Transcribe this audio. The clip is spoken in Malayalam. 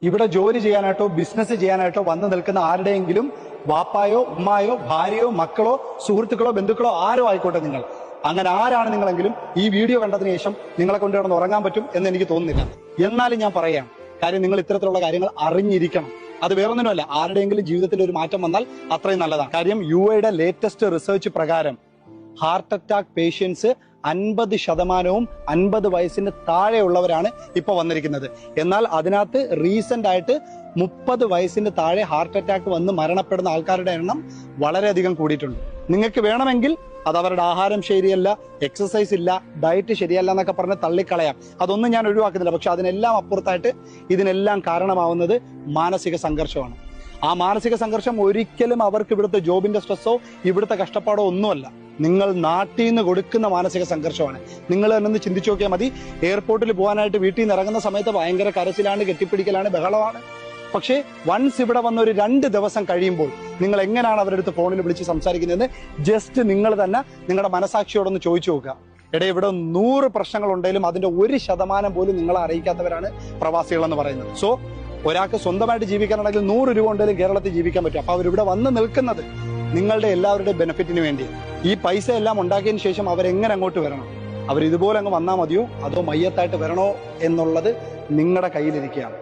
ഇവിടെ ജോലി ചെയ്യാനായിട്ടോ ബിസിനസ് ചെയ്യാനായിട്ടോ വന്നു നിൽക്കുന്ന ആരുടെയെങ്കിലും വാപ്പായോ ഉമ്മായോ ഭാര്യയോ മക്കളോ സുഹൃത്തുക്കളോ ബന്ധുക്കളോ ആരോ ആയിക്കോട്ടെ, നിങ്ങൾ അങ്ങനെ ആരാണ് നിങ്ങളെങ്കിലും ഈ വീഡിയോ കണ്ടതിന് ശേഷം നിങ്ങളെ കൊണ്ട് കിടന്ന് ഉറങ്ങാൻ പറ്റും എന്ന് എനിക്ക് തോന്നുന്നില്ല. എന്നാലും ഞാൻ പറയാം, കാര്യം നിങ്ങൾ ഇത്തരത്തിലുള്ള കാര്യങ്ങൾ അറിഞ്ഞിരിക്കണം. അത് വേറൊന്നിനുമല്ല, ആരുടെയെങ്കിലും ജീവിതത്തിൽ ഒരു മാറ്റം വന്നാൽ അത്രയും നല്ലതാണ്. കാര്യം UAയുടെ ലേറ്റസ്റ്റ് റിസർച്ച് പ്രകാരം ഹാർട്ട് അറ്റാക്ക് പേഷ്യൻസ് 50% 50 വയസ്സിന് താഴെയുള്ളവരാണ് ഇപ്പൊ വന്നിരിക്കുന്നത്. എന്നാൽ അതിനകത്ത് റീസെന്റ് ആയിട്ട് 30 വയസ്സിന് താഴെ ഹാർട്ട് അറ്റാക്ക് വന്ന് മരണപ്പെടുന്ന ആൾക്കാരുടെ എണ്ണം വളരെയധികം കൂടിയിട്ടുണ്ട്. നിങ്ങൾക്ക് വേണമെങ്കിൽ അത് അവരുടെ ആഹാരം ശരിയല്ല, എക്സസൈസ് ഇല്ല, ഡയറ്റ് ശരിയല്ല എന്നൊക്കെ പറഞ്ഞ് തള്ളിക്കളയാം. അതൊന്നും ഞാൻ ഒഴിവാക്കുന്നില്ല. പക്ഷെ അതിനെല്ലാം അപ്പുറത്തായിട്ട് ഇതിനെല്ലാം കാരണമാവുന്നത് മാനസിക സംഘർഷമാണ്. ആ മാനസിക സംഘർഷം ഒരിക്കലും അവർക്ക് ഇവിടുത്തെ ജോബിന്റെ സ്ട്രെസ്സോ ഇവിടുത്തെ കഷ്ടപ്പാടോ ഒന്നുമല്ല, നിങ്ങൾ നാട്ടിൽ നിന്ന് കൊടുക്കുന്ന മാനസിക സംഘർഷമാണ്. നിങ്ങൾ തന്നെ ചിന്തിച്ചു നോക്കിയാൽ മതി. എയർപോർട്ടിൽ പോകാനായിട്ട് വീട്ടിൽ നിന്ന് ഇറങ്ങുന്ന സമയത്ത് ഭയങ്കര കരച്ചിലാണ്, കെട്ടിപ്പിടിക്കലാണ്, ബഹളമാണ്. പക്ഷേ വൺസ് ഇവിടെ വന്ന ഒരു 2 ദിവസം കഴിയുമ്പോൾ നിങ്ങൾ എങ്ങനെയാണ് അവരുടെ അടുത്ത് ഫോണിൽ വിളിച്ച് സംസാരിക്കുന്നതെന്ന് ജസ്റ്റ് നിങ്ങൾ തന്നെ നിങ്ങളുടെ മനസാക്ഷിയോടൊന്ന് ചോദിച്ചു നോക്കുക. എടേ, ഇവിടെ 100 പ്രശ്നങ്ങൾ ഉണ്ടെങ്കിലും അതിന്റെ 1% പോലും നിങ്ങളെ അറിയിക്കാത്തവരാണ് പ്രവാസികളെന്ന് പറയുന്നത്. സോ ഒരാൾക്ക് സ്വന്തമായിട്ട് ജീവിക്കാനാണെങ്കിൽ 100 രൂപ ഉണ്ടെങ്കിലും കേരളത്തിൽ ജീവിക്കാൻ പറ്റും. അപ്പൊ അവരിവിടെ വന്ന് നിൽക്കുന്നത് നിങ്ങളുടെ എല്ലാവരുടെയും ബെനിഫിറ്റിന് വേണ്ടി. ഈ പൈസ എല്ലാം ഉണ്ടാക്കിയതിന് ശേഷം അവരെങ്ങനെ അങ്ങോട്ട് വരണം? അവർ ഇതുപോലെ അങ്ങ് വന്നാൽ മതിയോ അതോ മയ്യത്തായിട്ട് വരണോ എന്നുള്ളത് നിങ്ങളുടെ കയ്യിലിരിക്കുകയാണ്.